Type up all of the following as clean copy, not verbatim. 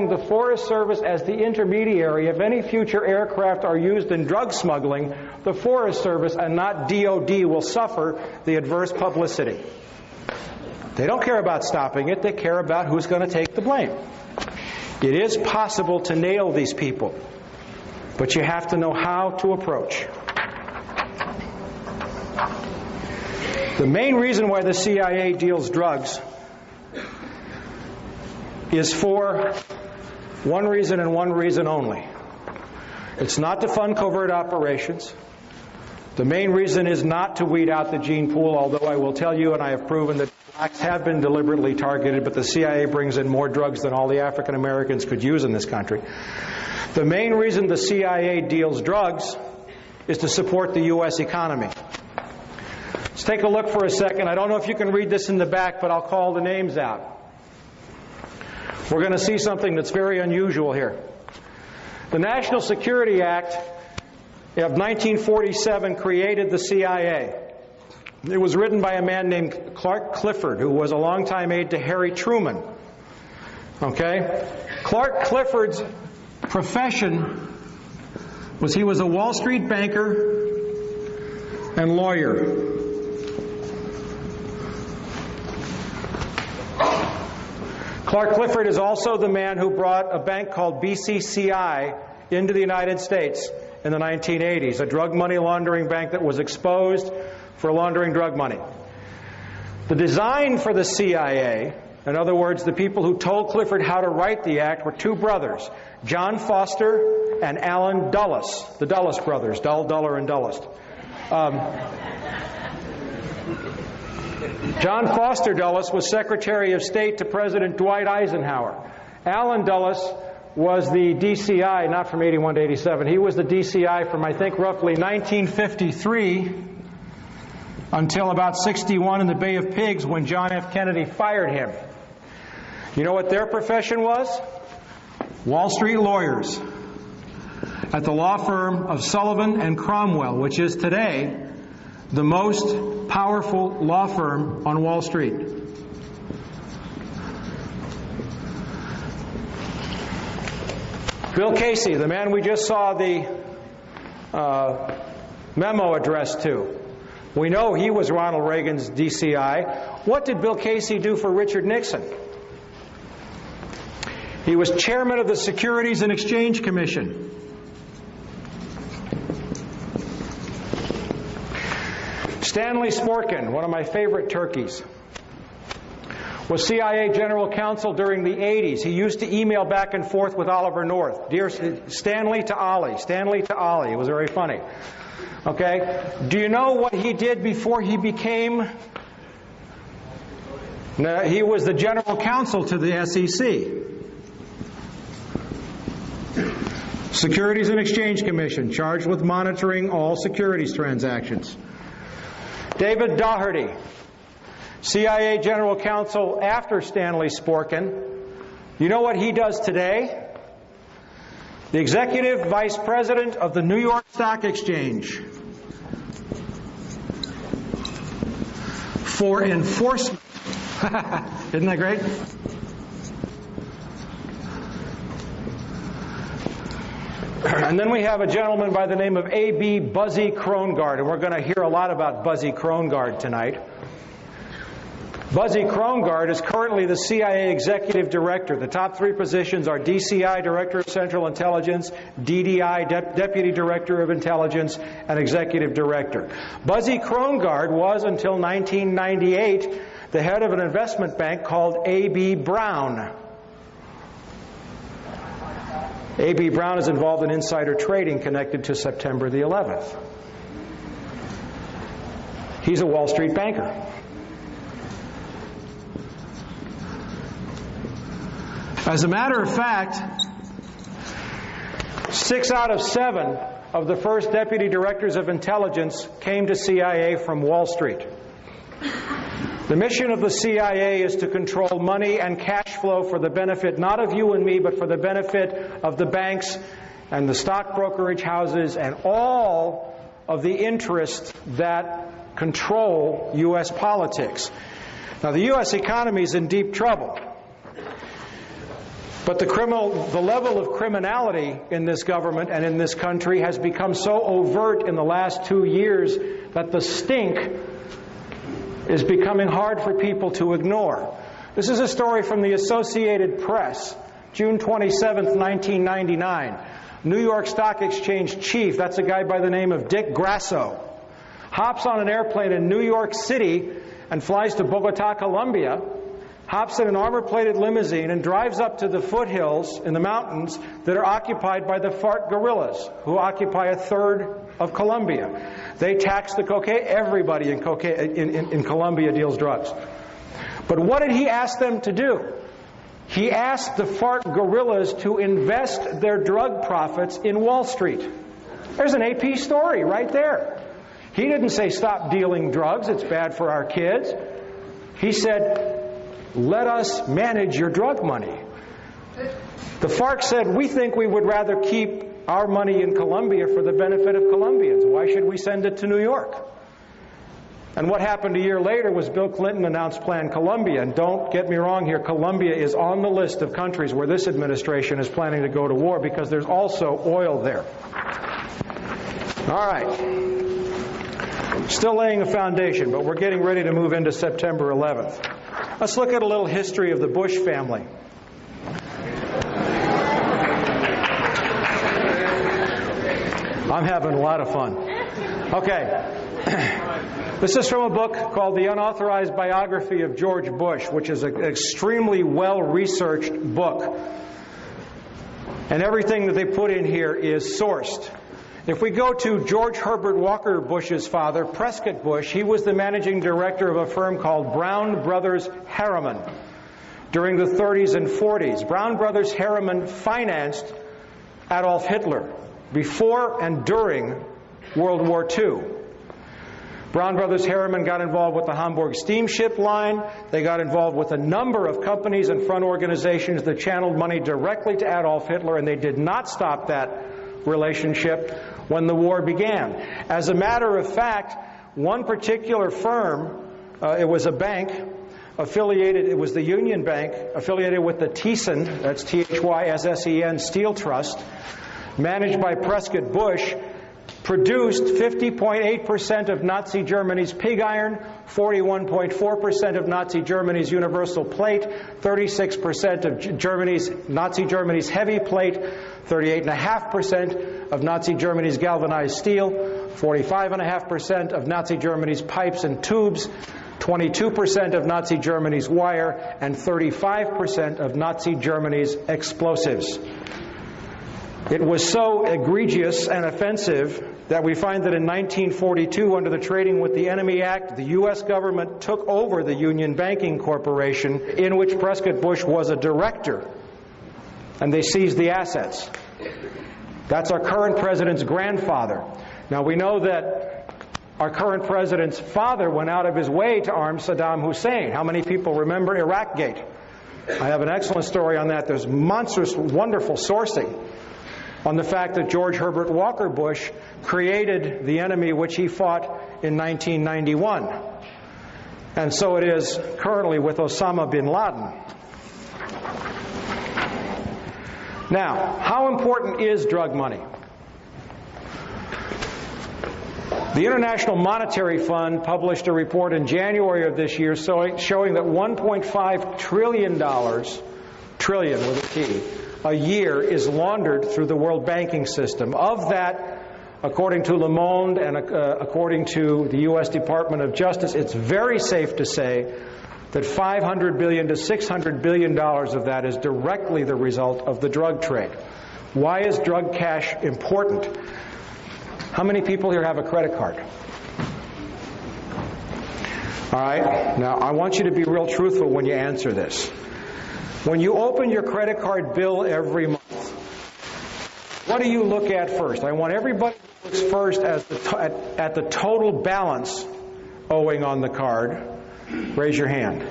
the Forest Service as the intermediary. If any future aircraft are used in drug smuggling, the Forest Service and not DOD will suffer the adverse publicity. They don't care about stopping it, they care about who's going to take the blame. It is possible to nail these people, but you have to know how to approach. The main reason why the CIA deals drugs is for one reason and one reason only. It's not to fund covert operations. The main reason is not to weed out the gene pool, although I will tell you, and I have proven, that blacks have been deliberately targeted, but the CIA brings in more drugs than all the African Americans could use in this country. The main reason the CIA deals drugs is to support the U.S. economy. Let's take a look for a second. I don't know if you can read this in the back, but I'll call the names out. We're going to see something that's very unusual here. The National Security Act of 1947 created the CIA. It was written by a man named Clark Clifford, who was a longtime aide to Harry Truman. Okay? Clark Clifford's profession was he was a Wall Street banker and lawyer. Clark Clifford is also the man who brought a bank called BCCI into the United States in the 1980s, a drug money laundering bank that was exposed for laundering drug money. The design for the CIA, in other words, the people who told Clifford how to write the act, were two brothers, John Foster and Allen Dulles, the Dulles brothers, Duller, and Dulles. John Foster Dulles was Secretary of State to President Dwight Eisenhower. Allen Dulles was the DCI, not from 81 to 87. He was the DCI from, I think, roughly 1953 until about 61 in the Bay of Pigs when John F. Kennedy fired him. You know what their profession was? Wall Street lawyers at the law firm of Sullivan and Cromwell, which is today the most powerful law firm on Wall Street. Bill Casey, the man we just saw the memo addressed to. We know he was Ronald Reagan's DCI. What did Bill Casey do for Richard Nixon? He was chairman of the Securities and Exchange Commission. Stanley Sporkin, one of my favorite turkeys, was CIA General Counsel during the 80s. He used to email back and forth with Oliver North. Dear Stanley to Ollie, Stanley to Ollie. It was very funny. Okay? Do you know what he did before he became... No, he was the General Counsel to the SEC. Securities and Exchange Commission, charged with monitoring all securities transactions. David Daugherty, CIA General Counsel after Stanley Sporkin. You know what he does today? The Executive Vice President of the New York Stock Exchange for enforcement. Isn't that great? And then we have a gentleman by the name of A.B. Buzzy Krongard, and we're going to hear a lot about Buzzy Krongard tonight. Buzzy Krongard is currently the CIA Executive Director. The top three positions are DCI, Director of Central Intelligence, DDI, Deputy Director of Intelligence, and Executive Director. Buzzy Krongard was, until 1998, the head of an investment bank called A.B. Brown. A.B. Brown is involved in insider trading connected to September the 11th. He's a Wall Street banker. As a matter of fact, 6 out of 7 of the first deputy directors of intelligence came to CIA from Wall Street. The mission of the CIA is to control money and cash flow for the benefit not of you and me, but for the benefit of the banks and the stock brokerage houses and all of the interests that control U.S. politics. Now, the U.S. economy is in deep trouble. But the level of criminality in this government and in this country has become so overt in the last 2 years that the stink is becoming hard for people to ignore. This is a story from the Associated Press, June 27th, 1999. New York Stock Exchange chief, that's a guy by the name of Dick Grasso, hops on an airplane in New York City and flies to Bogota, Colombia, hops in an armor-plated limousine and drives up to the foothills in the mountains that are occupied by the FARC guerrillas, who occupy a third of Colombia. They tax the cocaine. Everybody in Colombia deals drugs. But what did he ask them to do? He asked the FARC guerrillas to invest their drug profits in Wall Street. There's an AP story right there. He didn't say, stop dealing drugs, it's bad for our kids. He said, let us manage your drug money. The FARC said, we think we would rather keep our money in Colombia for the benefit of Colombians. Why should we send it to New York? And what happened a year later was Bill Clinton announced Plan Colombia. And don't get me wrong here, Colombia is on the list of countries where this administration is planning to go to war because there's also oil there. All right. Still laying a foundation, but we're getting ready to move into September 11th. Let's look at a little history of the Bush family. I'm having a lot of fun. Okay. This is from a book called The Unauthorized Biography of George Bush, which is an extremely well-researched book. And everything that they put in here is sourced. If we go to George Herbert Walker Bush's father, Prescott Bush, he was the managing director of a firm called Brown Brothers Harriman during the 30s and 40s. Brown Brothers Harriman financed Adolf Hitler before and during World War II. Brown Brothers Harriman got involved with the Hamburg steamship line. They got involved with a number of companies and front organizations that channeled money directly to Adolf Hitler, and they did not stop that relationship when the war began. As a matter of fact, one particular firm, it was a bank affiliated, it was the Union Bank, affiliated with the Thyssen, that's T-H-Y-S-S-E-N, Steel Trust, managed by Prescott Bush, produced 50.8% of Nazi Germany's pig iron, 41.4% of Nazi Germany's universal plate, 36% of Nazi Germany's heavy plate, 38.5% of Nazi Germany's galvanized steel, 45.5% of Nazi Germany's pipes and tubes, 22% of Nazi Germany's wire, and 35% of Nazi Germany's explosives. It was so egregious and offensive that we find that in 1942, under the Trading with the Enemy Act, the U.S. government took over the Union Banking Corporation, in which Prescott Bush was a director, and they seized the assets. That's our current president's grandfather. Now, we know that our current president's father went out of his way to arm Saddam Hussein. How many people remember Iraqgate? I have an excellent story on that. There's monstrous, wonderful sourcing on the fact that George Herbert Walker Bush created the enemy which he fought in 1991. And so it is currently with Osama bin Laden. Now, how important is drug money? The International Monetary Fund published a report in January of this year showing that $1.5 trillion, trillion with a T, a year is laundered through the world banking system. Of that, according to Le Monde and according to the U.S. Department of Justice, it's very safe to say that $500 billion to $600 billion of that is directly the result of the drug trade. Why is drug cash important? How many people here have a credit card? All right, now I want you to be real truthful when you answer this. When you open your credit card bill every month, what do you look at first? I want everybody to look first at the total balance owing on the card. Raise your hand.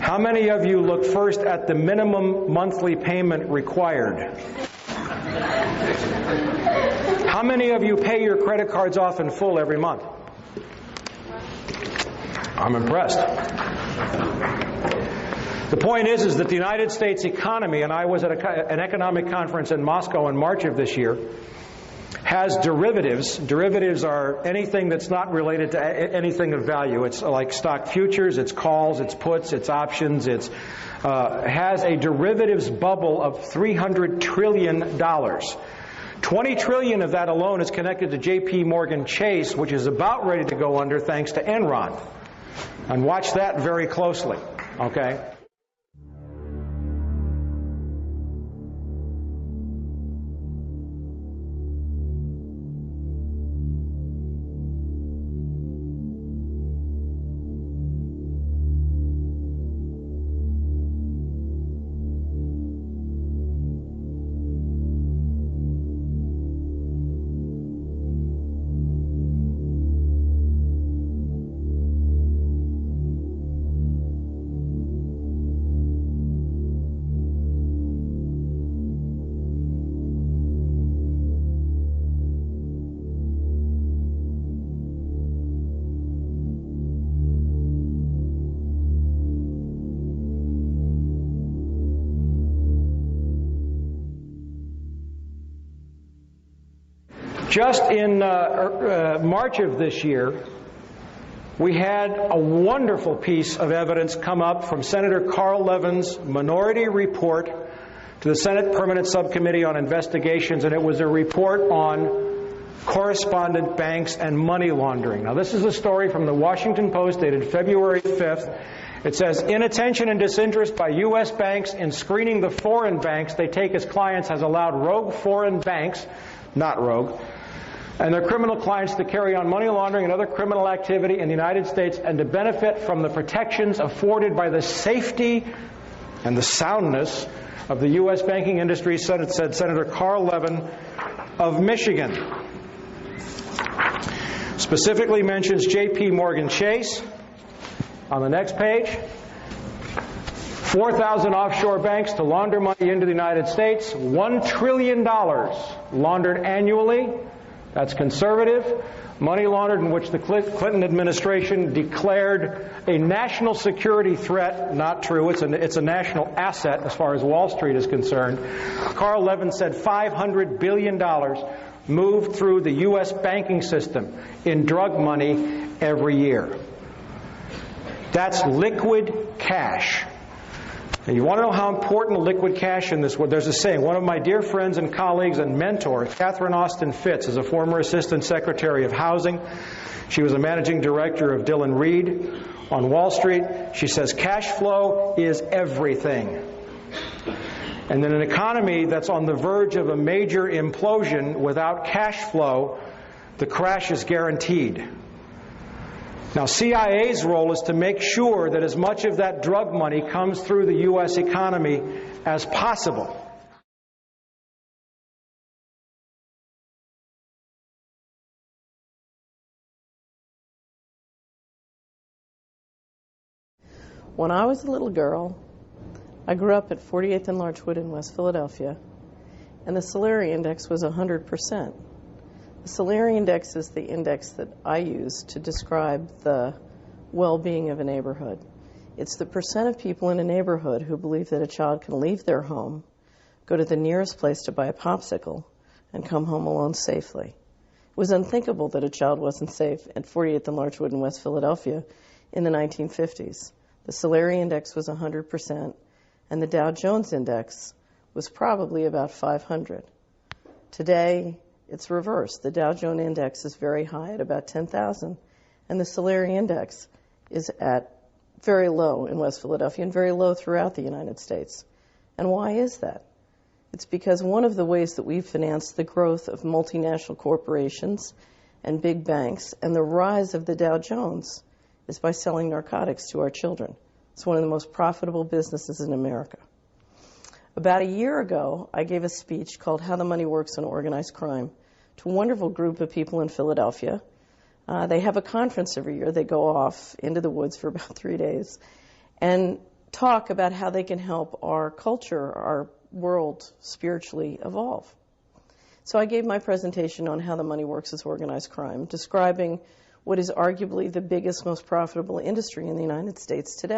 How many of you look first at the minimum monthly payment required? How many of you pay your credit cards off in full every month? I'm impressed. The point is that the United States economy, and I was at an economic conference in Moscow in March of this year, has derivatives. Derivatives are anything that's not related to anything of value. It's like stock futures, it's calls, it's puts, it's options, it's has a derivatives bubble of $300 trillion. $20 trillion of that alone is connected to J.P. Morgan Chase, which is about ready to go under thanks to Enron. And watch that very closely, okay? Just in March of this year, we had a wonderful piece of evidence come up from Senator Carl Levin's minority report to the Senate Permanent Subcommittee on Investigations, and it was a report on correspondent banks and money laundering. Now, this is a story from the Washington Post dated February 5th. It says, inattention and disinterest by U.S. banks in screening the foreign banks they take as clients has allowed rogue foreign banks, not rogue, and their criminal clients to carry on money laundering and other criminal activity in the United States and to benefit from the protections afforded by the safety and the soundness of the U.S. banking industry, said Senator Carl Levin of Michigan. Specifically mentions J.P. Morgan Chase on the next page. 4,000 offshore banks to launder money into the United States. $1 trillion laundered annually. That's conservative. Money laundered in which the Clinton administration declared a national security threat. Not true. It's a national asset as far as Wall Street is concerned. Carl Levin said $500 billion moved through the U.S. banking system in drug money every year. That's liquid cash. And you want to know how important liquid cash in this world? There's a saying. One of my dear friends and colleagues and mentors, Catherine Austin Fitts, is a former Assistant Secretary of Housing. She was a managing director of Dillon Reed on Wall Street. She says cash flow is everything. And in an economy that's on the verge of a major implosion, without cash flow, the crash is guaranteed. Now, CIA's role is to make sure that as much of that drug money comes through the U.S. economy as possible. When I was a little girl, I grew up at 48th and Larchwood in West Philadelphia, and the salary index was 100%. The salary index is the index that I use to describe the well-being of a neighborhood. It's the percent of people in a neighborhood who believe that a child can leave their home, go to the nearest place to buy a popsicle, and come home alone safely. It was unthinkable that a child wasn't safe at 48th and Larchwood in West Philadelphia in the 1950s. The salary index was 100%, and the Dow Jones index was probably about 500. Today, it's reversed. The Dow Jones index is very high at about 10,000, and the salary index is at very low in West Philadelphia and very low throughout the United States. And why is that? It's because one of the ways that we've financed the growth of multinational corporations and big banks and the rise of the Dow Jones is by selling narcotics to our children. It's one of the most profitable businesses in America. About a year ago, I gave a speech called How the Money Works in Organized Crime to a wonderful group of people in Philadelphia. They have a conference every year. They go off into the woods for about 3 days and talk about how they can help our culture, our world, spiritually evolve. So I gave my presentation on how the money works as organized crime, describing what is arguably the biggest, most profitable industry in the United States today.